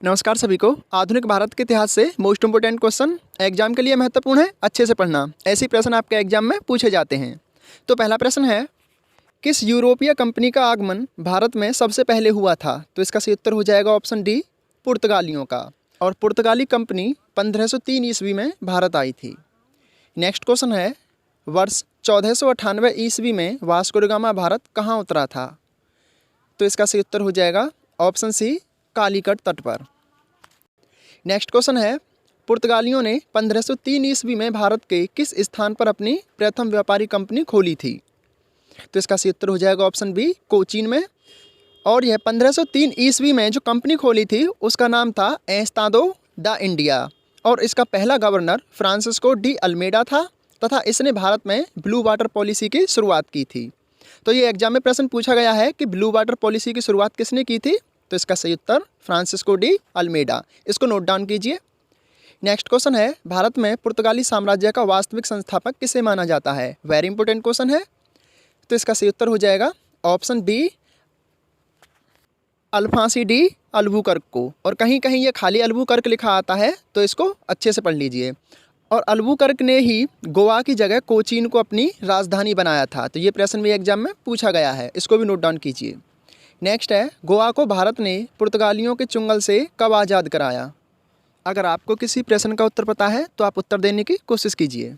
नमस्कार सभी को। आधुनिक भारत के इतिहास से मोस्ट इम्पोर्टेंट क्वेश्चन एग्जाम के लिए महत्वपूर्ण है, अच्छे से पढ़ना। ऐसे प्रश्न आपके एग्जाम में पूछे जाते हैं। तो पहला प्रश्न है, किस यूरोपीय कंपनी का आगमन भारत में सबसे पहले हुआ था? तो इसका सही उत्तर हो जाएगा ऑप्शन डी, पुर्तगालियों का। और पुर्तगाली कंपनी 1503 ईस्वी में भारत आई थी। नेक्स्ट क्वेश्चन है, वर्ष 1498 ईस्वी में वास्को डी गामा भारत कहाँ उतरा था? तो इसका सही उत्तर हो जाएगा ऑप्शन सी, कालीकट तट पर। नेक्स्ट क्वेश्चन है, पुर्तगालियों ने 1503 ईस्वी में भारत के किस स्थान पर अपनी प्रथम व्यापारी कंपनी खोली थी? तो इसका सही उत्तर हो जाएगा ऑप्शन बी, कोचीन में। और यह 1503 ईस्वी में जो कंपनी खोली थी उसका नाम था एस्तादो दा इंडिया। और इसका पहला गवर्नर फ्रांसिस्को डी अल्मेडा था तथा इसने भारत में ब्लू वाटर पॉलिसी की शुरुआत की थी। तो ये एग्जाम में प्रश्न पूछा गया है कि ब्लू वाटर पॉलिसी की शुरुआत किसने की थी? तो इसका सही उत्तर फ्रांसिस्को डी अल्मेडा। इसको नोट डाउन कीजिए। नेक्स्ट क्वेश्चन है, भारत में पुर्तगाली साम्राज्य का वास्तविक संस्थापक किसे माना जाता है? वेरी इंपॉर्टेंट क्वेश्चन है। तो इसका सही उत्तर हो जाएगा ऑप्शन बी, अल्फांसी डी अल्बुकर्क को। और कहीं कहीं ये खाली अल्बुकर्क लिखा आता है, तो इसको अच्छे से पढ़ लीजिए। और अल्बुकर्क ने ही गोवा की जगह कोचीन को अपनी राजधानी बनाया था। तो ये प्रश्न भी एग्जाम में पूछा गया है, इसको भी नोट डाउन कीजिए। नेक्स्ट है, गोवा को भारत ने पुर्तगालियों के चुंगल से कब आज़ाद कराया? अगर आपको किसी प्रश्न का उत्तर पता है तो आप उत्तर देने की कोशिश कीजिए।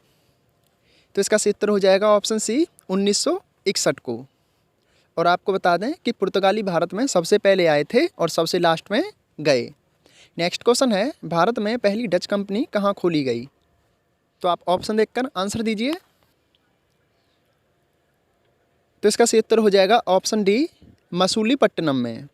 तो इसका सही उत्तर हो जाएगा ऑप्शन सी, 1961 को। और आपको बता दें कि पुर्तगाली भारत में सबसे पहले आए थे और सबसे लास्ट में गए। नेक्स्ट क्वेश्चन है, भारत में पहली डच कंपनी कहाँ खोली गई? तो आप ऑप्शन देखकर आंसर दीजिए। तो इसका सही उत्तर हो जाएगा ऑप्शन डी, मसूलीपट्टनम में।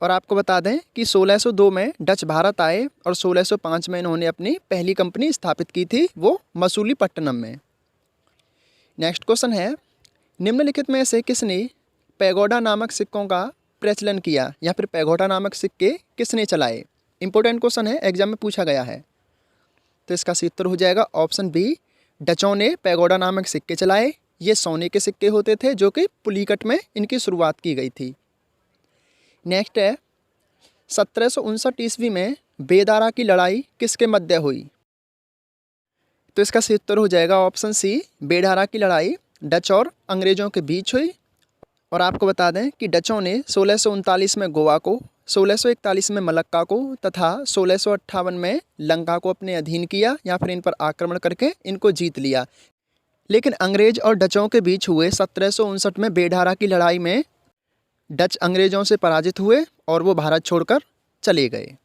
और आपको बता दें कि 1602 में डच भारत आए और 1605 में इन्होंने अपनी पहली कंपनी स्थापित की थी, वो मसूलीपट्टनम में। नेक्स्ट क्वेश्चन है, निम्नलिखित में से किसने पैगोडा नामक सिक्कों का प्रचलन किया या फिर पैगोडा नामक सिक्के किसने चलाए? इंपॉर्टेंट क्वेश्चन है, एग्जाम में पूछा गया है। तो इसका सही उत्तर हो जाएगा ऑप्शन बी, डचों ने पैगोडा नामक सिक्के चलाए। ये सोने के सिक्के होते थे जो कि पुलिकट में इनकी शुरुआत की गई थी। नेक्स्ट है, 1759 ईस्वी में बेदारा की लड़ाई किसके मध्य हुई? तो इसका सही उत्तर हो जाएगा ऑप्शन सी, बेदारा की लड़ाई डच और अंग्रेज़ों के बीच हुई। और आपको बता दें कि डचों ने 1639 में गोवा को, 1641 में मलक्का को तथा 1658 में लंका को अपने अधीन किया या फिर इन पर आक्रमण करके इनको जीत लिया। लेकिन अंग्रेज और डचों के बीच हुए 1759 में बेडारा की लड़ाई में डच अंग्रेज़ों से पराजित हुए और वो भारत छोड़कर चले गए।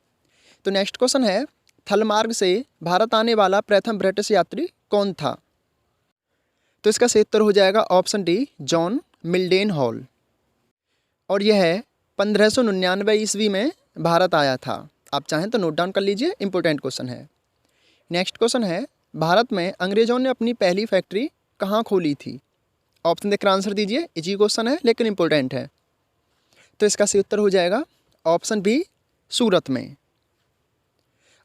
तो नेक्स्ट क्वेश्चन है, थल मार्ग से भारत आने वाला प्रथम ब्रिटिश यात्री कौन था? तो इसका सही उत्तर हो जाएगा ऑप्शन डी, जॉन मिल्डेन हॉल। और यह 1599 ईस्वी में भारत आया था। आप चाहें तो नोट डाउन कर लीजिए, इंपॉर्टेंट क्वेश्चन है। नेक्स्ट क्वेश्चन है, भारत में अंग्रेज़ों ने अपनी पहली फैक्ट्री कहाँ खोली थी? ऑप्शन देकर आंसर दीजिए, इजी क्वेश्चन है लेकिन इंपॉर्टेंट है। तो इसका सही उत्तर हो जाएगा ऑप्शन बी, सूरत में।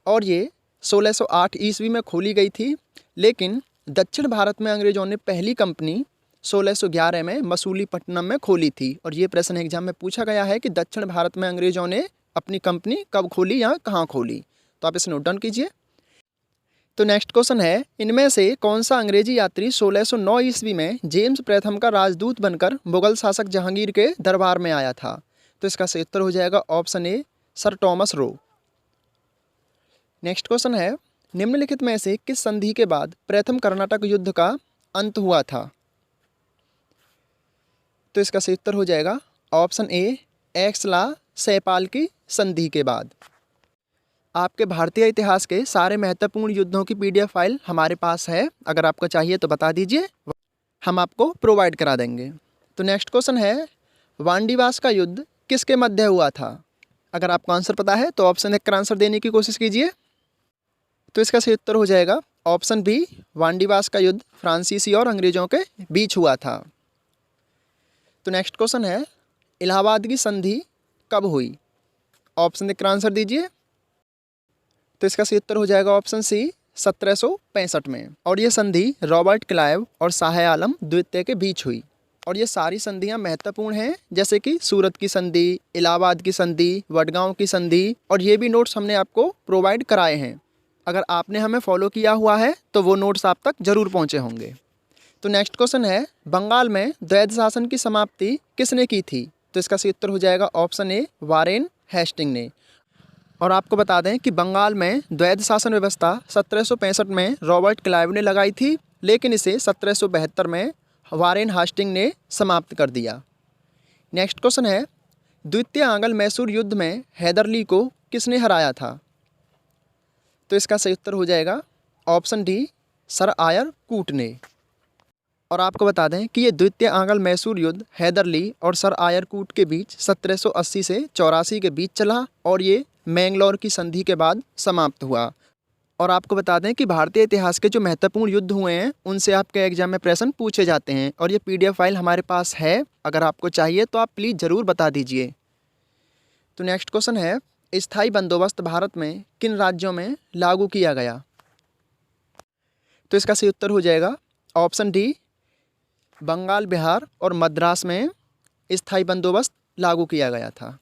और ये 1608 ईस्वी में खोली गई थी। लेकिन दक्षिण भारत में अंग्रेज़ों ने पहली कंपनी 1611 में मसूलीपट्टनम में खोली थी। और ये प्रश्न एग्जाम में पूछा गया है कि दक्षिण भारत में अंग्रेज़ों ने अपनी कंपनी कब खोली या कहाँ खोली। तो आप इसे नोट डाउन कीजिए। तो नेक्स्ट क्वेश्चन है, इनमें से कौन सा अंग्रेजी यात्री 1609 ईस्वी में जेम्स प्रथम का राजदूत बनकर मुगल शासक जहांगीर के दरबार में आया था? तो इसका सही उत्तर हो जाएगा option A, sir Thomas Roe. Next question है, निम्नलिखित में से किस संधि के बाद प्रथम कर्नाटक युद्ध का अंत हुआ था? तो इसका सही उत्तर हो जाएगा ऑप्शन ए, एक्सला सैपाल की संधि के बाद। आपके भारतीय इतिहास के सारे महत्वपूर्ण युद्धों की PDF फाइल हमारे पास है। अगर आपको चाहिए तो बता दीजिए, हम आपको प्रोवाइड करा देंगे। तो नेक्स्ट क्वेश्चन है, वांडीवास का युद्ध किसके मध्य हुआ था? अगर आपको आंसर पता है तो ऑप्शन देखकर आंसर देने की कोशिश कीजिए। तो इसका सही उत्तर हो जाएगा ऑप्शन बी, वांडीवास का युद्ध फ्रांसीसी और अंग्रेज़ों के बीच हुआ था। तो नेक्स्ट क्वेश्चन है, इलाहाबाद की संधि कब हुई? ऑप्शन देकर आंसर दीजिए। तो इसका सही उत्तर हो जाएगा ऑप्शन सी, 1765 में। और ये संधि रॉबर्ट क्लाइव और शाह आलम द्वितीय के बीच हुई। और ये सारी संधियाँ महत्वपूर्ण हैं, जैसे कि सूरत की संधि, इलाहाबाद की संधि, वडगांव की संधि, और ये भी नोट्स हमने आपको प्रोवाइड कराए हैं। अगर आपने हमें फॉलो किया हुआ है तो वो नोट्स आप तक ज़रूर पहुँचे होंगे। तो नेक्स्ट क्वेश्चन है, बंगाल में द्वैध शासन की समाप्ति किसने की थी? तो इसका सही उत्तर हो जाएगा ऑप्शन ए, वारेन हेस्टिंग ने। और आपको बता दें कि बंगाल में द्वैध शासन व्यवस्था 1765 में रॉबर्ट क्लाइव ने लगाई थी, लेकिन इसे 1772 में वारेन हेस्टिंग ने समाप्त कर दिया। नेक्स्ट क्वेश्चन है, द्वितीय आंग्ल मैसूर युद्ध में हैदर अली को किसने हराया था? तो इसका सही उत्तर हो जाएगा ऑप्शन डी, सर आयर कूट ने। और आपको बता दें कि ये द्वितीय आंग्ल मैसूर युद्ध हैदर अली और सर आयर कूट के बीच 1780 से 84 के बीच चला और ये मैंगलोर की संधि के बाद समाप्त हुआ। और आपको बता दें कि भारतीय इतिहास के जो महत्वपूर्ण युद्ध हुए हैं उनसे आपके एग्जाम में प्रश्न पूछे जाते हैं, और ये PDF फाइल हमारे पास है। अगर आपको चाहिए तो आप प्लीज़ ज़रूर बता दीजिए। तो नेक्स्ट क्वेश्चन है, स्थायी बंदोबस्त भारत में किन राज्यों में लागू किया गया? तो इसका सही उत्तर हो जाएगा ऑप्शन डी, बंगाल, बिहार और मद्रास में स्थायी बंदोबस्त लागू किया गया था।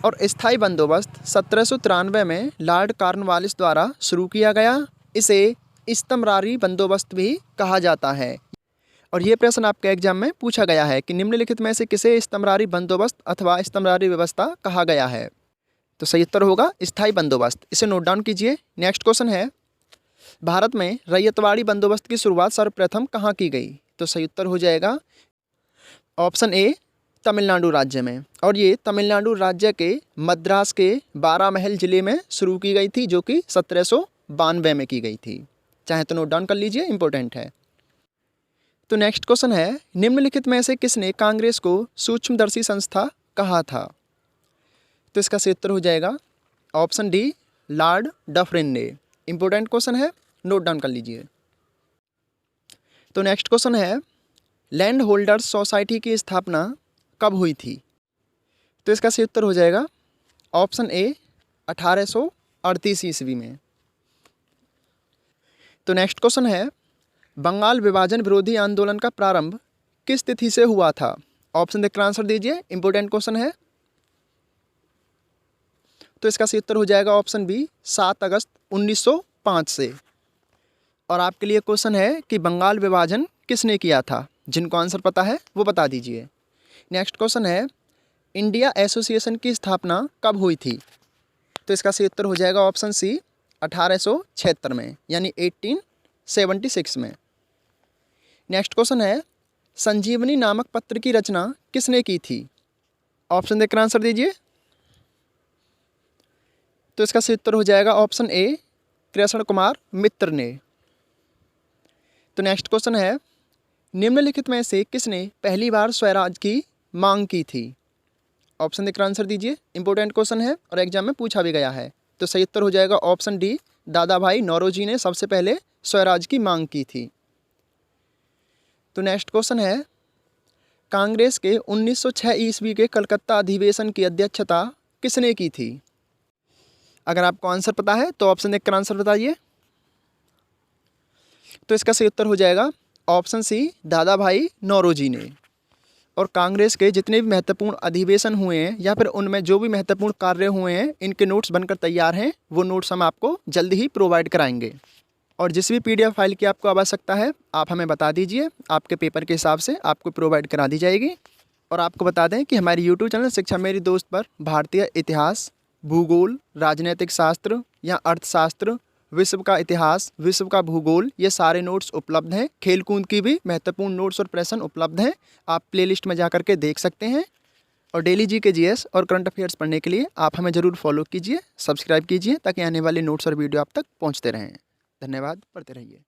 और स्थायी बंदोबस्त 1793 में लॉर्ड कॉर्नवालिस द्वारा शुरू किया गया। इसे इस्तमरारी बंदोबस्त भी कहा जाता है। और ये प्रश्न आपके एग्जाम में पूछा गया है कि निम्नलिखित में से किसे इस्तमरारी बंदोबस्त अथवा इस्तमरारी व्यवस्था कहा गया है? तो सही उत्तर होगा स्थायी बंदोबस्त। इसे नोट डाउन कीजिए। नेक्स्ट क्वेश्चन है, भारत में रैयतवाड़ी बंदोबस्त की शुरुआत सर्वप्रथम कहाँ की गई? तो सही उत्तर हो जाएगा ऑप्शन ए, तमिलनाडु राज्य में। और ये तमिलनाडु राज्य के मद्रास के बारामहल ज़िले में शुरू की गई थी, जो कि 1792 में की गई थी। चाहे तो नोट डाउन कर लीजिए, इंपॉर्टेंट है। तो नेक्स्ट क्वेश्चन है, निम्नलिखित में से किसने कांग्रेस को सूक्ष्मदर्शी संस्था कहा था? तो इसका सही उत्तर हो जाएगा ऑप्शन डी, लॉर्ड डफरिन ने। इंपॉर्टेंट क्वेश्चन है, नोट डाउन कर लीजिए। तो नेक्स्ट क्वेश्चन है, लैंड होल्डर्स सोसाइटी की स्थापना कब हुई थी? तो इसका सही उत्तर हो जाएगा ऑप्शन ए, 1838 ईस्वी में। तो नेक्स्ट क्वेश्चन है, बंगाल विभाजन विरोधी आंदोलन का प्रारंभ किस तिथि से हुआ था? ऑप्शन देकर आंसर दीजिए, इंपॉर्टेंट क्वेश्चन है। तो इसका सही उत्तर हो जाएगा ऑप्शन बी, 7 अगस्त 1905 से। और आपके लिए क्वेश्चन है कि बंगाल विभाजन किसने किया था? जिनको आंसर पता है वो बता दीजिए। नेक्स्ट क्वेश्चन है, इंडिया एसोसिएशन की स्थापना कब हुई थी? तो इसका सही उत्तर हो जाएगा ऑप्शन सी, 1876 में, यानी 1876 में। नेक्स्ट क्वेश्चन है, संजीवनी नामक पत्र की रचना किसने की थी? ऑप्शन देकर आंसर दीजिए। तो इसका सही उत्तर हो जाएगा ऑप्शन ए, कृष्ण कुमार मित्र ने। तो नेक्स्ट क्वेश्चन है, निम्नलिखित में से किसने पहली बार स्वराज की मांग की थी? ऑप्शन देकर आंसर दीजिए, इंपॉर्टेंट क्वेश्चन है और एग्जाम में पूछा भी गया है। तो सही उत्तर हो जाएगा ऑप्शन डी, दादा भाई नौरोजी ने सबसे पहले स्वराज की मांग की थी। तो नेक्स्ट क्वेश्चन है, कांग्रेस के 1906 ईस्वी के कलकत्ता अधिवेशन की अध्यक्षता किसने की थी? अगर आपको आंसर पता है तो ऑप्शन देकर आंसर बताइए। तो इसका सही उत्तर हो जाएगा ऑप्शन सी, दादा भाई नौरोजी ने। और कांग्रेस के जितने भी महत्वपूर्ण अधिवेशन हुए हैं या फिर उनमें जो भी महत्वपूर्ण कार्य हुए हैं, इनके नोट्स बनकर तैयार हैं। वो नोट्स हम आपको जल्द ही प्रोवाइड कराएंगे। और जिस भी PDF फाइल की आपको आवश्यकता है आप हमें बता दीजिए, आपके पेपर के हिसाब से आपको प्रोवाइड करा दी जाएगी। और आपको बता दें कि हमारे YouTube चैनल शिक्षा मेरी दोस्त पर भारतीय इतिहास, भूगोल, राजनीतिक शास्त्र या अर्थशास्त्र, विश्व का इतिहास, विश्व का भूगोल, ये सारे नोट्स उपलब्ध हैं। खेलकूद की भी महत्वपूर्ण नोट्स और प्रश्न उपलब्ध हैं। आप प्लेलिस्ट में जा कर के देख सकते हैं। और डेली GK GS और करंट अफेयर्स पढ़ने के लिए आप हमें ज़रूर फॉलो कीजिए, सब्सक्राइब कीजिए, ताकि आने वाले नोट्स और वीडियो आप तक पहुंचते रहें। धन्यवाद, पढ़ते रहिए।